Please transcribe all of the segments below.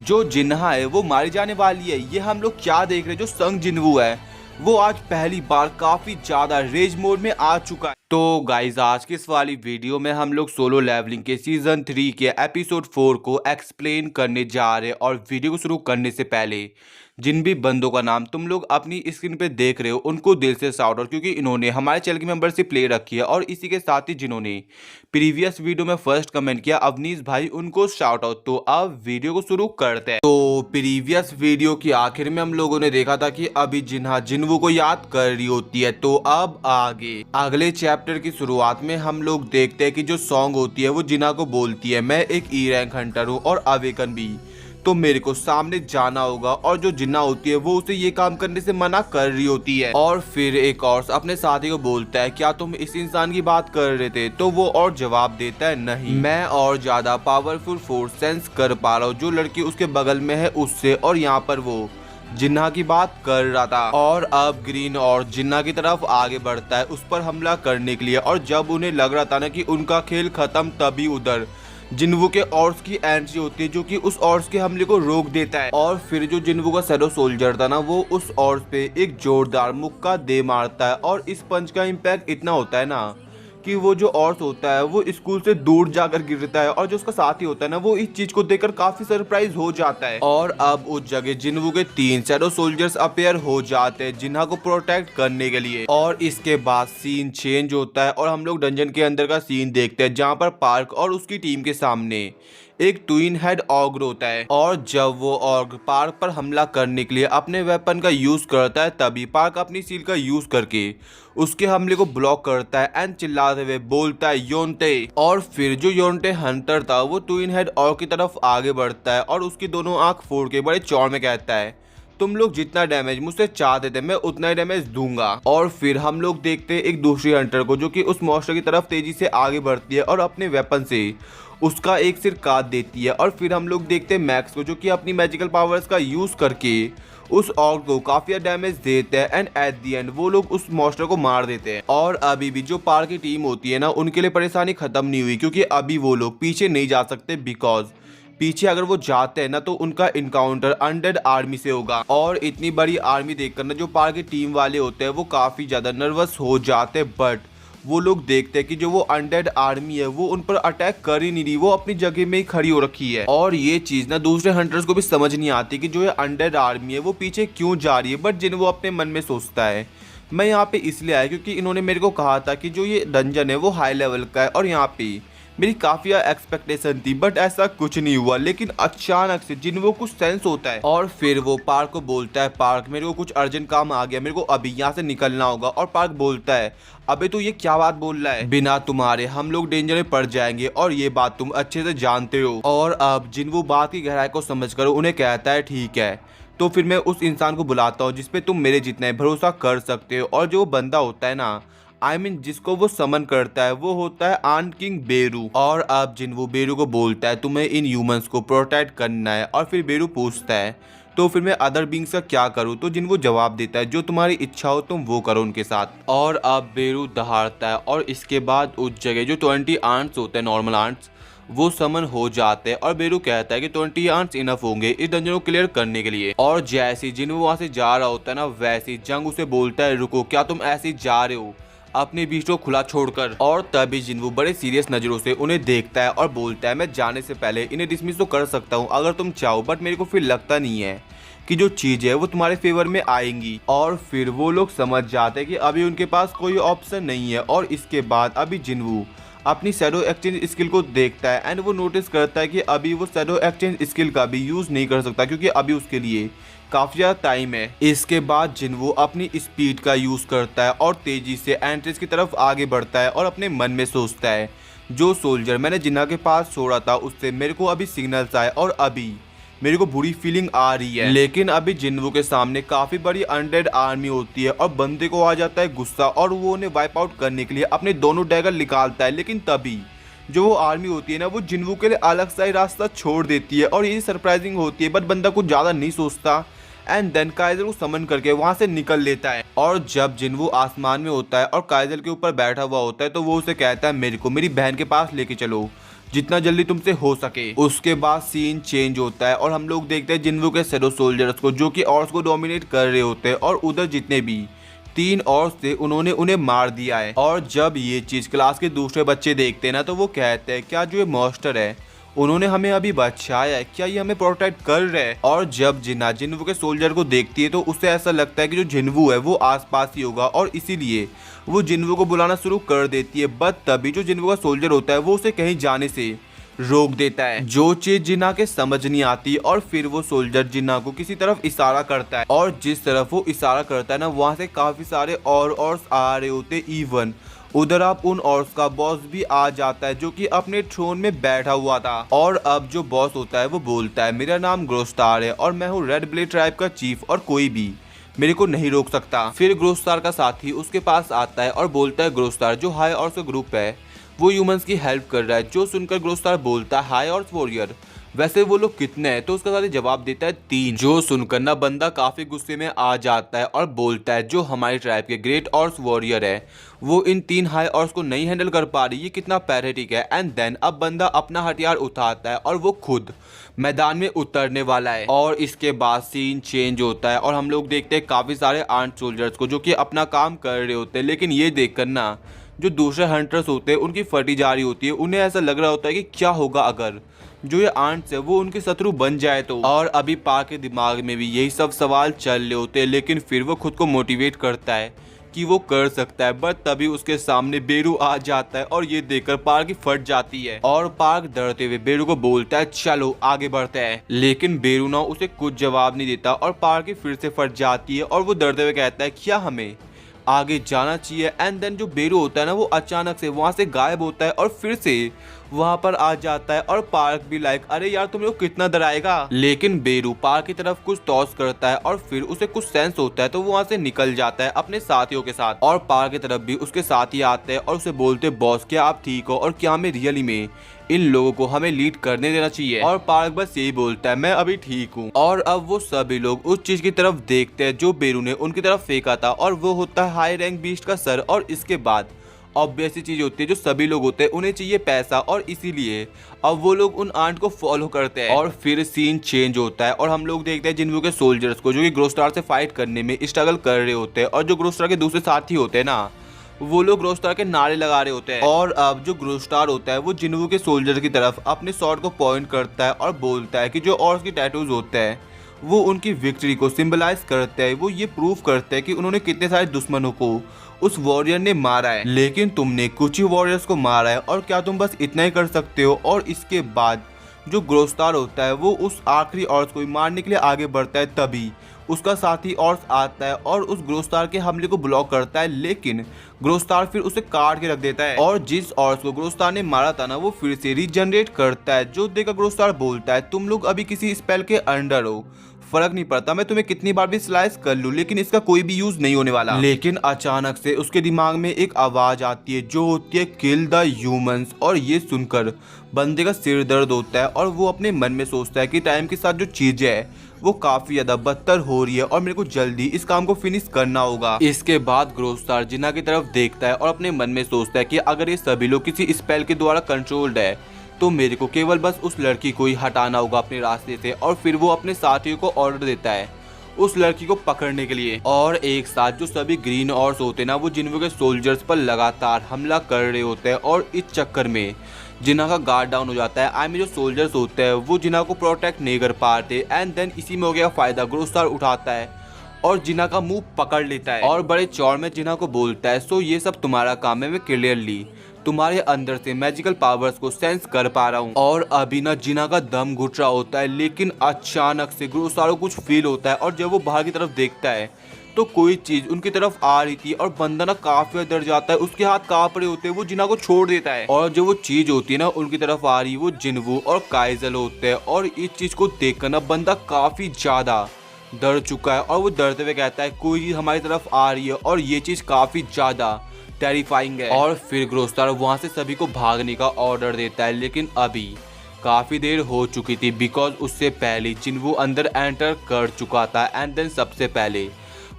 जो जिन्हा है वो मारी जाने वाली है। ये हम लोग क्या देख रहे हैं, जो संग जिन्वू है वो आज पहली बार काफी ज्यादा रेज मोड में आ चुका है। तो गाइज आज की इस वाली वीडियो में हम लोग सोलो लेवलिंग के सीजन 3 के एपिसोड 4 को एक्सप्लेन करने जा रहे हैं। और वीडियो को शुरू करने से पहले जिन भी बंदों का नाम तुम लोग अपनी स्क्रीन पे देख रहे हो उनको दिल से शाउट आउट, क्योंकि इन्होंने हमारे चैनल की मेंबरशिप ले रखी है। और इसी के साथ ही जिन्होंने प्रीवियस वीडियो में फर्स्ट कमेंट किया अवनीश भाई, उनको शाउट आउट। तो अब वीडियो को शुरू करते हैं। तो प्रीवियस वीडियो की आखिर में हम लोगों ने देखा था कि अभी जिन्हा जिन्वू को याद कर रही होती है। तो अब आगे अगले चैप्टर की शुरुआत में हम लोग देखते हैं कि जो सॉन्ग होती है वो जिन्हा को बोलती है, मैं एक ई रैंक हंटर हूँ और अवेकन भी, तो मेरे को सामने जाना होगा। और जो जिन्ना होती है वो उसे ये काम करने से मना कर रही होती है। और फिर एक और अपने साथी को बोलता है, क्या तुम इस इंसान की बात कर रहे थे? तो वो और जवाब देता है, नहीं, मैं और ज्यादा पावरफुल फोर्स सेंस कर पा रहा हूँ जो लड़की उसके बगल में है उससे। और यहाँ पर वो जिन्ना की बात कर रहा था। और अब ग्रीन और जिन्ना की तरफ आगे बढ़ता है उस पर हमला करने के लिए। और जब उन्हें लग रहा था ना कि उनका खेल खत्म, तभी उधर जिन्वू के ऑर्स की एंट्री होती है जो कि उस ऑर्स के हमले को रोक देता है। और फिर जो जिन्वू का शैडो सोल्जर था ना वो उस ऑर्स पे एक जोरदार मुक्का दे मारता है। और इस पंच का इम्पैक्ट इतना होता है ना कि वो जो ऑर्स होता है वो स्कूल से दूर जाकर गिरता है। और जो उसका साथी होता है ना वो इस चीज को देखकर काफी सरप्राइज हो जाता है। और अब उस जगह जिन्वू के 3 शैडो सोल्जर्स अपेयर हो जाते हैं जिन्हा को प्रोटेक्ट करने के लिए। और इसके बाद सीन चेंज होता है और हम लोग डंजन के अंदर का सीन देखते हैं जहाँ पर पार्क और उसकी टीम के सामने एक ट्विन हेड ऑग्र होता है। और जब वो ऑग्र पार्क पर हमला करने के लिए अपने वेपन का यूज करता है तभी पार्क अपनी सील का यूज करके उसके हमले को ब्लॉक करता है एंड चिल्लाते हुए बोलता है, योंटे। और फिर जो योंटे हंटर था वो ट्विन हेड ऑग्र की तरफ आगे बढ़ता है और उसकी दोनों आंख फोड़ के बड़े चौड़ में कहता है, तुम लोग जितना डैमेज मुझसे चाहते थे मैं उतना ही डैमेज दूंगा। और फिर हम लोग देखते हैं एक दूसरी हंटर को जो कि उस मॉन्स्टर की तरफ तेजी से आगे बढ़ती है और अपने वेपन से उसका एक सिर काट देती है। और फिर हम लोग देखते हैं मैक्स को जो कि अपनी मैजिकल पावर्स का यूज करके उस ऑर्ग को काफी डैमेज देते हैं एंड एट दी एंड वो लोग उस मॉन्स्टर को मार देते हैं। और अभी भी जो पार्क की टीम होती है ना उनके लिए परेशानी खत्म नहीं हुई, क्योंकि अभी वो लोग पीछे नहीं जा सकते बिकॉज पीछे अगर वो जाते हैं ना तो उनका इनकाउंटर अनडेड आर्मी से होगा। और इतनी बड़ी आर्मी देखकर ना जो पार्क की टीम वाले होते हैं वो काफी ज्यादा नर्वस हो जाते हैं। बट वो लोग देखते हैं कि जो वो अनडेड आर्मी है वो उन पर अटैक कर ही नहीं रही, वो अपनी जगह में ही खड़ी हो रखी है। और ये चीज ना दूसरे हंटर्स को भी समझ नहीं आती कि जो ये अनडेड आर्मी है वो पीछे क्यों जा रही है। बट जिन वो अपने मन में सोचता है, मैं यहाँ पे इसलिए आया क्योंकि इन्होंने मेरे को कहा था कि जो ये डंजन है वो हाई लेवल का है और यहाँ पे मेरी काफी एक्सपेक्टेशन थी। बट ऐसा कुछ नहीं हुआ। लेकिन अचानक से जिन्वू कुछ सेंस होता है और फिर वो पार्क को बोलता है, पार्क मेरे को कुछ अर्जेंट काम आ गया, मेरे को अभी यहाँ से निकलना होगा। और पार्क बोलता है, अबे तू ये क्या बात बोल रहा है, बिना तुम्हारे हम लोग डेंजर में पड़ जाएंगे और ये बात तुम अच्छे से जानते हो। और अब जिन्वू बात की गहराई को समझकर उन्हें कहता है, ठीक है तो फिर मैं उस इंसान को बुलाता हूँ जिसपे तुम मेरे जितना भरोसा कर सकते हो। और जो बंदा होता है ना जिसको वो समन करता है वो होता है आंट किंग बेरू। और अब जिन्वू बेरू को बोलता है, तुम्हें इन ह्यूमंस को प्रोटेक्ट करना है। और फिर बेरू पूछता है, तो फिर मैं अदर बींग्स का क्या करूँ? तो जिन्वू जवाब देता है, जो तुम्हारी इच्छा हो तुम वो करो उनके साथ। और अब बेरू दहाड़ता है और इसके बाद उस जगह जो 20 आंट्स होते हैं, नॉर्मल आंट्स, वो समन हो जाते हैं। और बेरू कहता है कि 20 आंट्स इनफ होंगे इस डंजन को क्लियर करने के लिए। और जैसे जिन्वू वहां से जा रहा होता है ना वैसे जंग उसे बोलता है, रुको, क्या तुम ऐसे जा रहे हो अपने बीच को खुला छोड़कर? और तभी जिन्वू बड़े सीरियस नजरों से उन्हें देखता है और बोलता है, मैं जाने से पहले इन्हें डिसमिस तो कर सकता हूँ अगर तुम चाहो, बट मेरे को फिर लगता नहीं है कि जो चीज है वो तुम्हारे फेवर में आएंगी। और फिर वो लोग समझ जाते हैं कि अभी उनके पास कोई ऑप्शन नहीं है। और इसके बाद अभी जिन्वू अपनी शैडो एक्सचेंज स्किल को देखता है एंड वो नोटिस करता है कि अभी वो शैडो एक्सचेंज स्किल का भी यूज नहीं कर सकता क्योंकि अभी उसके लिए काफी ज्यादा टाइम है। इसके बाद जिन्वू अपनी स्पीड का यूज करता है और तेजी से एंट्रेंस की तरफ आगे बढ़ता है और अपने मन में सोचता है, जो सोल्जर मैंने जिन्ना के पास छोड़ा था उससे मेरे को अभी सिग्नल्स आए और अभी मेरे को बुरी फीलिंग आ रही है। लेकिन अभी जिन्वू के सामने काफी बड़ी अनडेड आर्मी होती है और बंदे को आ जाता है गुस्सा और वो उन्हें वाइप आउट करने के लिए अपने दोनों डैगर निकालता है। लेकिन तभी जो वो आर्मी होती है ना वो जिन्वू के लिए अलग सा ही रास्ता छोड़ देती है और ये सरप्राइजिंग होती है। बट बंदा कुछ ज्यादा नहीं सोचता एंड देन काइजर को समन करके वहां से निकल लेता है। और जब जिन्वू आसमान में होता है और काइजर के ऊपर बैठा हुआ होता है तो वो उसे कहता है, मेरे को मेरी बहन के पास लेके चलो जितना जल्दी तुमसे हो सके। उसके बाद सीन चेंज होता है और हम लोग देखते हैं जिन्वू के शैडो सोल्जर्स को, जो कि ऑर्स को डोमिनेट कर रहे होते हैं और उधर जितने भी 3 ऑर्स थे उन्होंने उन्हें मार दिया है। और जब ये चीज क्लास के दूसरे बच्चे देखते हैं ना, तो वो कहते हैं क्या जो ये मॉन्स्टर है उन्होंने हमें अभी बचाया है, क्या ये हमें प्रोटेक्ट कर रहे हैं। और जब जिन्ना जिन्वू के सोल्जर को देखती है तो उसे ऐसा लगता है कि जो जिन्वू है वो आसपास ही होगा और इसीलिए वो जिन्वू को बुलाना शुरू कर देती है। बट तभी जो जिन्वू का सोल्जर होता है वो उसे कहीं जाने से रोक देता है, जो चीज जिन्ना के समझ नहीं आती। और फिर वो सोल्जर जिन्ना को किसी तरफ इशारा करता है और जिस तरफ वो इशारा करता है ना, वहां से काफी सारे और आ रहे होते। इवन उधर आप उन ऑर्स का बॉस भी आ जाता है, जो कि अपने थ्रोन में बैठा हुआ था। और अब जो बॉस होता है वो बोलता है मेरा नाम ग्रोस्टार है और मैं हूँ रेड ब्लेड ट्राइब का चीफ और कोई भी मेरे को नहीं रोक सकता। फिर ग्रोस्टार का साथी उसके पास आता है और बोलता है ग्रोस्टार जो हाई ऑर्स का ग्रुप है वो ह्यूमंस की हेल्प कर रहा है। जो सुनकर ग्रोस्टार बोलता है हाई ऑर्स वॉरियर वैसे वो लोग कितने हैं, तो उसका साथी जवाब देता है 3। जो सुनकर ना बंदा काफी गुस्से में आ जाता है और बोलता है जो हमारी ट्राइब के ग्रेट ऑर्स वॉरियर है वो इन 3 हाई ऑर्स को नहीं हैंडल कर पा रही, ये कितना पैथेटिक है। एंड देन अब बंदा अपना हथियार उठाता है और वो खुद मैदान में उतरने वाला है। और इसके बाद सीन चेंज होता है और हम लोग देखते हैं काफी सारे आर्म्ड सोल्जर्स को, जो कि अपना काम कर रहे होते हैं। लेकिन ये देखकर ना जो दूसरे हंटर्स होते हैं उनकी फटी जा रही होती है। उन्हें ऐसा लग रहा होता है कि क्या होगा अगर जो ये आंट्स है वो उनके शत्रु बन जाए तो। और अभी पा के दिमाग में भी यही सब सवाल चल रहे होते हैं, लेकिन फिर वो खुद को मोटिवेट करता है कि वो कर सकता है। बट तभी उसके सामने बेरू आ जाता है और ये देखकर पार्क की फट जाती है और पार्क डरते हुए बेरू को बोलता है चलो आगे बढ़ते हैं। लेकिन बेरू ना उसे कुछ जवाब नहीं देता और पार्क की फिर से फट जाती है और वो डरते हुए कहता है क्या हमें आगे जाना चाहिए। एंड देन जो बेरू होता है ना वो अचानक से वहां से गायब होता है और फिर से वहां पर आ जाता है और पार्क भी लाइक अरे यार तुम लोग कितना डराएगा। लेकिन बेरू पार्क की तरफ कुछ टॉस करता है और फिर उसे कुछ सेंस होता है तो वो वहां से निकल जाता है अपने साथियों के साथ। और पार्क की तरफ भी उसके साथी आते हैं और उसे बोलते बॉस क्या आप ठीक हो और क्या हमें रियली में इन लोगों को हमें लीड करने देना चाहिए। और पार्क बस यही बोलता है मैं अभी ठीक हूँ। और अब वो सभी लोग उस चीज की तरफ देखते हैं जो बेरू ने उनकी तरफ फेंका था और वो होता है हाई रैंक बीस्ट का सर। और इसके बाद ऑब्वियस चीज होती है जो सभी लोग होते हैं उन्हें चाहिए पैसा और इसीलिए अब वो लोग उन आंट को फॉलो करते हैं। और फिर सीन चेंज होता है और हम लोग देखते हैं जिन्वू के सोल्जर्स को जो कि ग्रोस्टार से फाइट करने में स्ट्रगल कर रहे होते हैं। और जो ग्रोस्टार के दूसरे साथी होते हैं ना वो लोग ग्रोस्टार के नारे लगा रहे होते हैं। और अब जो ग्रोस्टार होता है वो जिन्वू के सोल्जर की तरफ अपने शॉट को पॉइंट करता है और बोलता है कि जो ऑर्स की टैटूज होते हैं वो उनकी विक्ट्री को सिंबलाइज करते हैं। वो ये प्रूफ करते हैं कि उन्होंने कितने सारे दुश्मनों को उस वॉरियर ने मारा है, लेकिन तुमने कुछ ही वॉरियर्स को मारा है और क्या तुम बस इतना ही कर सकते हो। और इसके बाद जो ग्रोस्टार होता है वो उस आखिरी ऑर्स को मारने के लिए आगे बढ़ता है। तभी उसका साथी ऑर्स आता है और उस ग्रोस्टार के हमले को ब्लॉक करता है, लेकिन ग्रोस्टार फिर उसे काट के रख देता है। और जिस ऑर्स को ग्रोस्टार ने मारा था ना वो फिर से रीजनरेट करता है। जो देखकर ग्रोस्टार बोलता है तुम लोग अभी किसी स्पेल के अंडर हो, फर्क नहीं पड़ता मैं तुम्हें कितनी बार भी स्लाइस कर लूं, लेकिन इसका कोई भी यूज नहीं होने वाला। लेकिन अचानक से उसके दिमाग में एक आवाज आती है जो होती है किल द ह्यूमंस। और ये सुनकर बंदे का सिर दर्द होता है और वो अपने मन में सोचता है कि टाइम के साथ जो चीजें है वो काफी ज्यादा बदतर हो रही है और मेरे को जल्दी इस काम को फिनिश करना होगा। इसके बाद ग्रोस्टार जिन्ना की तरफ देखता है और अपने मन में सोचता है कि अगर ये सभी लोग किसी स्पेल के द्वारा कंट्रोल्ड है तो मेरे को केवल बस उस लड़की को ही हटाना होगा अपने रास्ते से। और फिर वो अपने साथियों को ऑर्डर देता है उस लड़की को पकड़ने के लिए। और एक साथ जो सभी ग्रीन ऑर्स होते हैं ना वो जिन्वू के सोल्जर्स पर लगातार हमला कर रहे होते हैं और इस चक्कर में जिन्ना का गार्ड डाउन हो जाता है। आई मीन जो सोल्जर्स होते हैं वो जिन्ना को प्रोटेक्ट नहीं कर पाते। एंड देन इसी में हो गया फायदा, ग्रोस्टार उठाता है और जिन्ना का मुंह पकड़ लेता है और बड़े चौड़ में जिन्ना को बोलता है सो ये सब तुम्हारा काम है, मैं क्लियरली तुम्हारे अंदर से मैजिकल पावर्स को सेंस कर पा रहा हूँ। और अभी ना जिन्ना का दम घुट रहा होता है, लेकिन अचानक से ग्रोस्टार को कुछ फील होता है और जब वो बाहर की तरफ देखता है तो कोई चीज उनकी तरफ आ रही थी और बंदा ना काफी डर जाता है, उसके हाथ कांप रहे होते हैं, वो जिन्ना को छोड़ देता है। और जो वो चीज होती है ना उनकी तरफ आ रही वो जिन्वू और काइजल होते हैं। और इस चीज को देखकर ना बंदा काफी ज्यादा डर चुका है और वो डरते हुए कहता है कोई हमारी तरफ आ रही है और ये चीज काफी ज्यादा टेरिफाइंग है। और फिर ग्रोस्टार वहां से सभी को भागने का ऑर्डर देता है, लेकिन अभी काफी देर हो चुकी थी बिकॉज उससे पहले जिन्वू अंदर एंटर कर चुका था। एंड देन सबसे पहले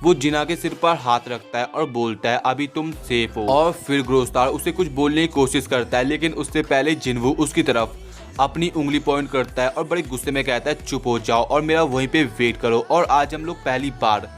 वो जिना के सिर पर हाथ रखता है और बोलता है अभी तुम सेफ हो। और फिर ग्रोस्टार उसे कुछ बोलने की कोशिश करता है, लेकिन उससे पहले जिन्वू उसकी तरफ अपनी उंगली पॉइंट करता है और बड़े गुस्से में कहता है चुप हो जाओ और मेरा वहीं पे वेट करो। और आज हम लोग पहली बार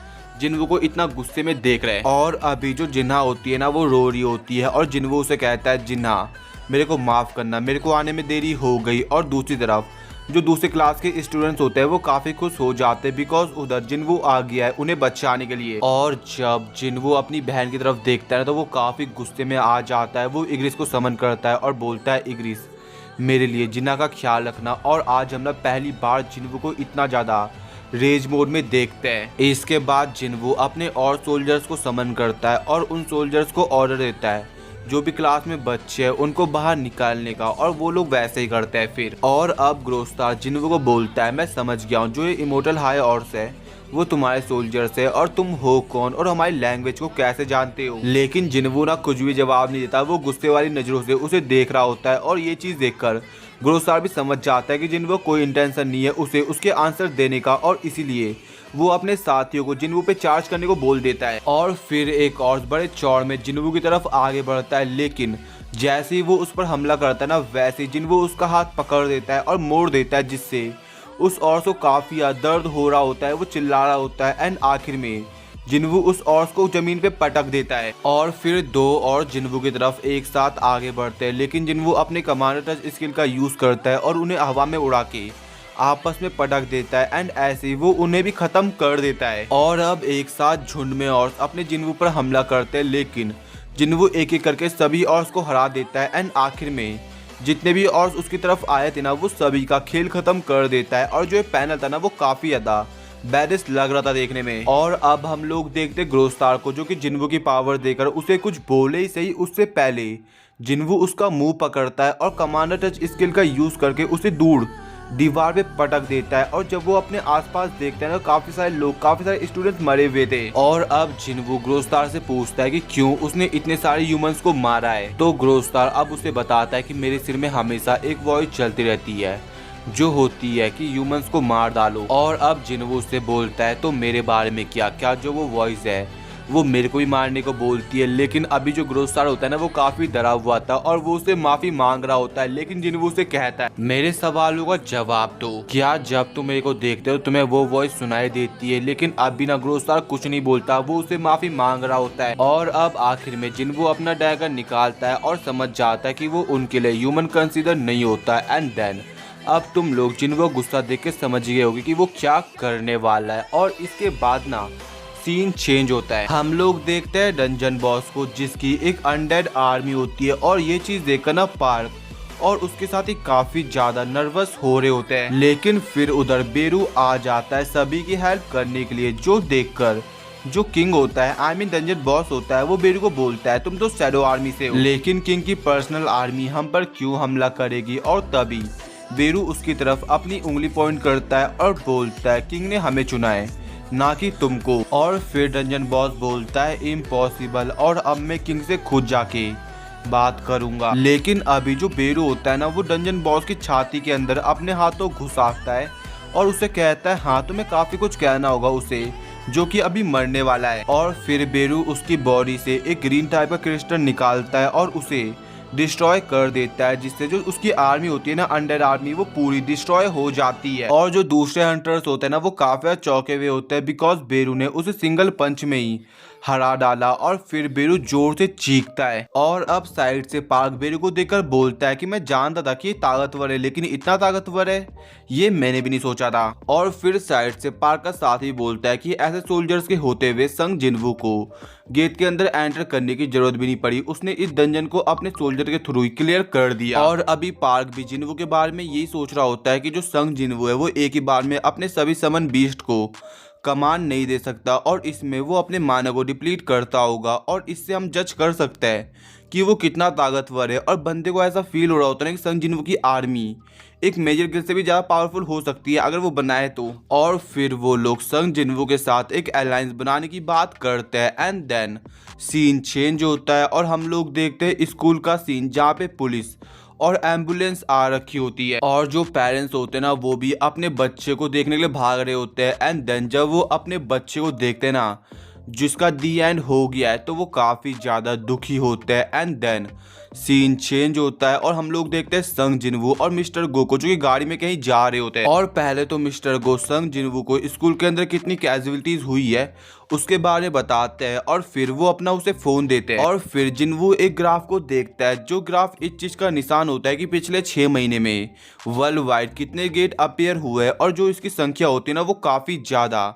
जिन्वू को इतना गुस्से में देख रहे हैं। और अभी जो जिन्हा होती है ना, वो रो रही होती है और जिन्वू उसे कहता है जिन्हा मेरे को माफ करना, मेरे को आने में देरी हो गई। और दूसरी तरफ जो दूसरे क्लास के स्टूडेंट्स होते हैं वो काफी खुश हो जाते हैं बिकॉज उधर जिन्वू आ गया है उन्हें बचाने के लिए। और जब जिन्वू अपनी बहन की तरफ देखता है तो वो काफी गुस्से में आ जाता है। वो इग्रिस को समन करता है और बोलता है इग्रिस मेरे लिए जिन्ना का ख्याल रखना। और आज हम ना पहली बार जिन्वू को इतना ज्यादा रेज मोड में देखते हैं। इसके बाद जिन्वू अपने और सोल्जर्स को समन करता है और उन सोल्जर्स को ऑर्डर देता है जो भी क्लास में बच्चे हैं उनको बाहर निकालने का, और वो लोग वैसे ही करते हैं फिर। और अब ग्रोस्टार जिन्वू को बोलता है मैं समझ गया हूँ जो ये इमोर्टल हाई ऑर्स है वो तुम्हारे सोल्जर्स है और तुम हो कौन और हमारी लैंग्वेज को कैसे जानते हो। लेकिन जिन्वू ना कुछ भी जवाब नहीं देता, वो गुस्से वाली नजरों से उसे देख रहा होता है। और ये चीज देखकर ग्रोस्टार भी समझ जाता है कि जिन्वू कोई इंटेंशन नहीं है उसे उसके आंसर देने का, और इसीलिए वो अपने साथियों को जिन्वू पे चार्ज करने को बोल देता है। और फिर एक और बड़े चौड़ में जिन्वू की तरफ आगे बढ़ता है, लेकिन जैसे ही वो उस पर हमला करता है ना वैसे जिन्वू उसका हाथ पकड़ देता है और मोड़ देता है, जिससे उस औरत को काफी दर्द हो रहा होता है, वो चिल्ला रहा होता है। एंड आखिर में जिन्वू उस औरत को जमीन पे पटक देता है। और फिर दो और जिन्वू की तरफ एक साथ आगे बढ़ते हैं, लेकिन जिन्वू अपने कमांडर टच स्किल का यूज करता है और उन्हें हवा में उड़ा के आपस में पटक देता है। एंड ऐसे ही वो उन्हें भी खत्म कर देता है। और अब एक साथ झुंड में औरत अपने जिन्वू पर हमला करते हैं, लेकिन जिन्वू एक एक करके सभी औरत को हरा देता है। एंड आखिर में जितने भी औरत उसकी तरफ आए थे ना वो सभी का खेल खत्म कर देता है। और जो ये पैनल था ना वो काफी ज्यादा बैरिस्ट लग रहा था देखने में। और अब हम लोग देखते ग्रोस्टार को जो कि जिन्वू की पावर देकर उसे कुछ बोले ही सही उससे पहले जिन्वू उसका मुंह पकड़ता है और कमांडर टच स्किल का यूज करके उसे दूर दीवार पे पटक देता है। और जब वो अपने आसपास देखता है तो काफी सारे स्टूडेंट्स मरे हुए थे। और अब जिन्वू ग्रोस्टार से पूछता है कि क्यों उसने इतने सारे ह्यूमंस को मारा है। तो ग्रोस्टार अब उसे बताता है कि मेरे सिर में हमेशा एक वॉइस चलती रहती है जो होती है कि ह्यूमंस को मार डालो। और अब जिन्वू उससे बोलता है तो मेरे बारे में क्या जो वो वॉइस है वो मेरे को भी मारने को बोलती है। लेकिन अभी जो ग्रोस्टार होता है ना वो काफी डरा हुआ था और वो उससे माफी मांग रहा होता है, लेकिन जिन्वू उसे कहता है मेरे सवालों का जवाब दो, क्या जब तुम मेरे को देखते हो तुम्हें वो वॉइस सुनाई देती है। लेकिन अभी ना ग्रोस्टार कुछ नहीं बोलता, वो उसे माफी मांग रहा होता है। और अब आखिर में जिन्वू अपना डैगर निकालता है और समझ जाता है कि वो उनके लिए ह्यूमन कंसीडर नहीं होता। एंड देन अब तुम लोग जिन्वू गुस्सा देख के समझ गए होगे कि वो क्या करने वाला है। और इसके बाद ना सीन चेंज होता है, हम लोग देखते हैं डंजन बॉस को जिसकी एक अनडेड आर्मी होती है। और ये चीज देखकर ना पार्क और उसके साथ ही काफी ज्यादा नर्वस हो रहे होते हैं। लेकिन फिर उधर बेरू आ जाता है सभी की हेल्प करने के लिए, जो देखकर जो किंग होता है डंजन बॉस होता है वो बेरू को बोलता है तुम तो शैडो आर्मी से हो, लेकिन किंग की पर्सनल आर्मी हम पर क्यों हमला करेगी। और तभी बेरू उसकी तरफ अपनी उंगली पॉइंट करता है और बोलता है किंग ने हमें चुना है ना कि तुमको। और फिर डंजन बॉस बोलता है इम्पॉसिबल, और अब मैं किंग से खुद जाके बात करूंगा। लेकिन अभी जो बेरू होता है ना वो डंजन बॉस की छाती के अंदर अपने हाथों घुसाता है और उसे कहता है हाँ तुम्हें काफी कुछ कहना होगा उसे जो कि अभी मरने वाला है। और फिर बेरू उसकी बॉडी से एक ग्रीन टाइप का क्रिस्टल निकालता है और उसे डिस्ट्रॉय कर देता है, जिससे जो उसकी आर्मी होती है ना अंडर आर्मी वो पूरी डिस्ट्रॉय हो जाती है। और जो दूसरे हंटर्स होते हैं ना वो काफी चौंके हुए होते हैं बिकॉज बेरू ने उसे सिंगल पंच में ही हरा डाला। और फिर बेरू जोर से चीखता है और अब साइड से पार्क बेरू को देखकर बोलता है कि मैं जानता था कि ये ताकतवर है, लेकिन इतना ताकतवर है ये मैंने भी नहीं सोचा था। और फिर साइड से पार्क का साथ ही बोलता है कि ऐसे सोल्जर्स के होते हुए संग जिन्वू को गेट के अंदर एंटर करने की जरूरत भी नहीं पड़ी, उसने इस डंजन को अपने सोल्जर के थ्रू ही क्लियर कर दिया। और अभी पार्क भी जिन्वू के बारे में यही सोच रहा होता है कि जो संग जिन्वू है वो एक ही बार में अपने सभी समन बीस्ट को कमांड नहीं दे सकता और इसमें वो अपने माना को डिप्लीट करता होगा। और इससे हम जज कर सकते हैं कि वो कितना ताकतवर है। और बंदे को ऐसा फील हो रहा होता है कि संग जिन्वू की आर्मी एक मेजर गिल्ड से भी ज़्यादा पावरफुल हो सकती है अगर वो बनाए तो। और फिर वो लोग संग जिन्वू के साथ एक अलायंस बनाने की बात करते हैं। एंड देन सीन चेंज होता है और हम लोग देखते हैं स्कूल का सीन जहाँ पे पुलिस और एम्बुलेंस आ रखी होती है और जो पेरेंट्स होते हैं ना वो भी अपने बच्चे को देखने के लिए भाग रहे होते हैं। एंड देन जब वो अपने बच्चे को देखते हैं ना जिसका दी एंड हो गया है, तो वो काफ़ी ज़्यादा दुखी होता है। एंड देन सीन चेंज होता है और हम लोग देखते हैं संग जिनवू और मिस्टर गो को, जो कि गाड़ी में कहीं जा रहे होते हैं। और पहले तो मिस्टर गो संग जिनवू को स्कूल के अंदर कितनी कैजुअलिटीज हुई है उसके बारे में बताते हैं और फिर वो अपना उसे फोन देते हैं। और फिर जिनवू एक ग्राफ को देखता है, जो ग्राफ इस चीज का निशान होता है कि पिछले 6 महीने में वर्ल्ड वाइड कितने गेट अपीयर हुए और जो इसकी संख्या होती है ना वो काफी ज्यादा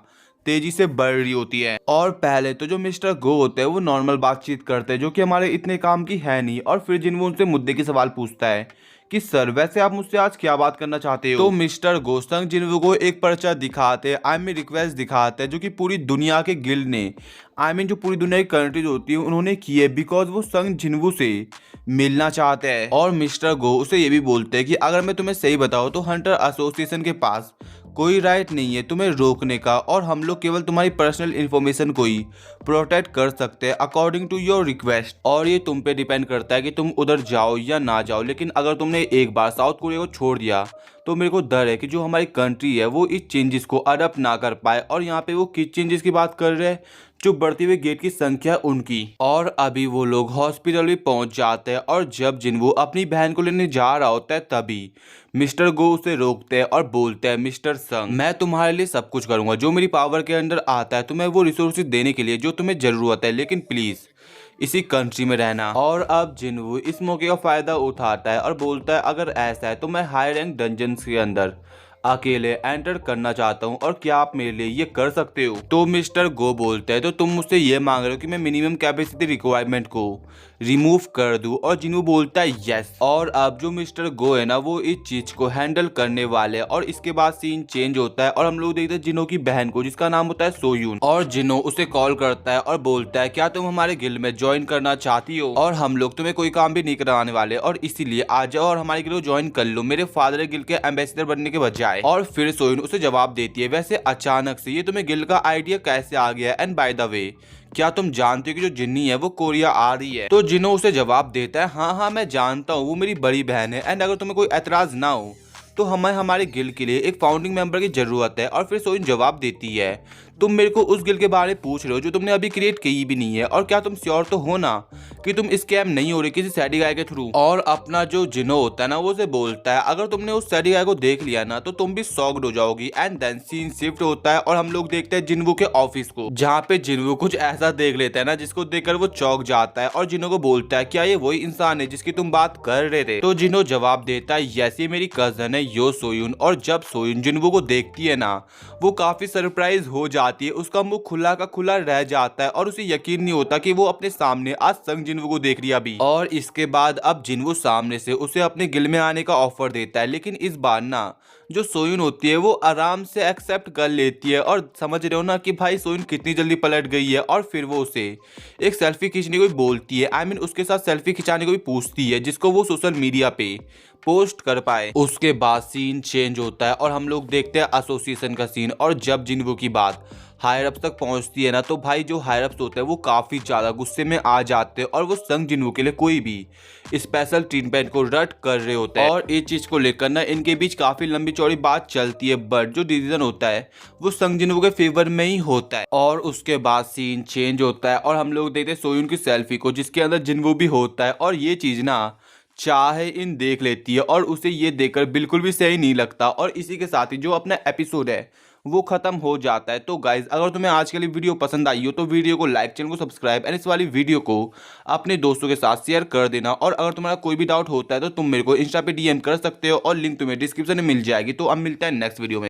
तेजी से बढ़ रही होती है। और पहले तो जो मिस्टर गो होते हैं वो नॉर्मल बातचीत करते हैं, जो कि हमारे इतने काम की है नहीं। और फिर जिनवू उनसे मुद्दे के सवाल पूछता है कि सर वैसे आप मुझसे आज क्या बात करना चाहते हो। तो मिस्टर गो संग जिनवू को एक पर्चा दिखाते हैं, आई मीन रिक्वेस्ट दिखाते हैं, जो कि पूरी दुनिया के गिल्ड ने, आई मीन जो पूरी दुनिया की कंट्रीज होती है उन्होंने की है, बिकॉज वो संग जिनवू से मिलना चाहते हैं। और मिस्टर गो उसे ये भी बोलते हैं कि अगर मैं तुम्हें सही बताऊं तो हंटर एसोसिएशन के पास कोई राइट नहीं है तुम्हें रोकने का, और हम लोग केवल तुम्हारी पर्सनल इन्फॉर्मेशन को ही प्रोटेक्ट कर सकते हैं अकॉर्डिंग टू योर रिक्वेस्ट। और ये तुम पे डिपेंड करता है कि तुम उधर जाओ या ना जाओ। लेकिन अगर तुमने एक बार साउथ कोरिया को छोड़ दिया तो मेरे को डर है कि जो हमारी कंट्री है वो इस चेंजेस को अडॉप्ट ना कर पाए। और यहाँ पे वो किस चेंजेस की बात कर रहे हैं, जो बढ़ती हुई गेट की संख्या उनकी। और अभी वो लोग हॉस्पिटल भी पहुंच जाते हैं और जब जिनवू अपनी बहन को लेने जा रहा होता है तभी मिस्टर गो उसे रोकते हैं और बोलते हैं मिस्टर संग मैं तुम्हारे लिए सब कुछ करूंगा जो मेरी पावर के अंदर आता है, तुम्हें वो रिसोर्सेज देने के लिए जो तुम्हें जरूरत है, लेकिन प्लीज इसी कंट्री में रहना। और अब जिनवू इस मौके का फायदा उठाता है और बोलता है अगर ऐसा है तो मैं हाई रैंक डंजन्स के अंदर अकेले एंटर करना चाहता हूँ, और क्या आप मेरे लिए ये कर सकते हो। तो मिस्टर गो बोलते हैं तो तुम मुझसे ये मांग रहे हो कि मैं मिनिमम कैपेसिटी रिक्वायरमेंट को रिमूव कर दूं। और जिनवू बोलता है यस। और अब जो मिस्टर गो है ना वो इस चीज को हैंडल करने वाले हैं। और इसके बाद सीन चेंज होता है और हम लोग देखते हैं जिनो की बहन को, जिसका नाम होता है सोयून। और जिनो उसे कॉल करता है और बोलता है क्या तुम हमारे गिल्ड में ज्वाइन करना चाहती हो, और हम लोग तुम्हें कोई काम भी नहीं कराने वाले, और इसीलिए आ जाओ और हमारे गिल्ड को ज्वाइन कर लो मेरे फादर गिल्ड के एम्बेसडर बनने के बजाय। और फिर सोयून उसे जवाब देती है वैसे अचानक से ये तुम्हें गिल्ड का आइडिया कैसे आ गया, एंड बाय द वे क्या तुम जानते हो कि जो जिन्नी है वो कोरिया आ रही है। तो जिनो उसे जवाब देता है हाँ मैं जानता हूँ वो मेरी बड़ी बहन है, एंड अगर तुम्हें कोई एतराज ना हो तो हमें हमारे गिल्ड के लिए एक फाउंडिंग मेंबर की जरूरत है। और फिर सोइन जवाब देती है तुम मेरे को उस गिल्ड के बारे में पूछ रहे हो जो तुमने अभी क्रिएट की भी नहीं है, और क्या तुम श्योर तो हो ना कि तुम स्कैम नहीं हो रहे किसी सैडी गाय के थ्रू। और अपना जो जिनो होता है ना वो उसे बोलता है अगर तुमने उस सैडी गाय को देख लिया ना तो तुम भी शॉक्ड हो जाओगी। एंड देन सीन शिफ्ट होता है और हम लोग देखते हैं जिनवू के ऑफिस को, जहाँ पे जिनवू कुछ ऐसा देख लेता है ना जिसको देखकर वो चौंक जाता है और जिनो को बोलता है क्या ये वही इंसान है जिसकी तुम बात कर रहे थे। तो जिनो जवाब देता है यस ये मेरी कजन है यो सोयून। और जब सोयून जिनवू को देखती है ना वो काफी सरप्राइज हो जाती है, उसका मुंह खुला का खुला रह जाता है और उसे यकीन नहीं होता कि वो अपने सामने आज संग जिनवू को देख रही है अभी। और इसके बाद अब जिनवू सामने से उसे अपने गिल्ड में आने का ऑफर देता है, लेकिन इस बार ना जो सोयून होती है वो आराम से एक्सेप्ट कर लेती है। और समझ रहे हो ना कि भाई सोयून कितनी जल्दी पलट गई है। और फिर वो उसे एक सेल्फी खींचने को भी बोलती है, आई मीन उसके साथ सेल्फी खिंचाने को भी पूछती है जिसको वो सोशल मीडिया पे पोस्ट कर पाए। उसके बाद सीन चेंज होता है और हम लोग देखते हैं एसोसिएशन का सीन। और जब जिनवू की बात हायर अप्स तक पहुंचती है ना तो भाई जो हायर अप्स होते हैं वो काफी ज्यादा गुस्से में आ जाते हैं और वो संग जिनवू के लिए कोई भी स्पेशल ट्रीटमेंट को रद्द कर रहे होते हैं। और इस चीज को लेकर ना इनके बीच काफी लंबी चौड़ी बात चलती है, बट जो डिसीजन होता है वो संग जिनवू के फेवर में ही होता है। और उसके बाद सीन चेंज होता है और हम लोग देखते हैं सोयून की सेल्फी को जिसके अंदर जिनवू भी होता है। और ये चीज ना चाहे इन देख लेती है और उसे ये देखकर बिल्कुल भी सही नहीं लगता। और इसी के साथ ही जो अपना एपिसोड है वो खत्म हो जाता है। तो गाइज अगर तुम्हें आज के लिए वीडियो पसंद आई हो तो वीडियो को लाइक, चैनल को सब्सक्राइब एंड इस वाली वीडियो को अपने दोस्तों के साथ शेयर कर देना। और अगर तुम्हारा कोई भी डाउट होता है तो तुम मेरे को इंस्टा पे डीएम कर सकते हो और लिंक तुम्हें डिस्क्रिप्शन में मिल जाएगी। तो अब मिलता है नेक्स्ट वीडियो में।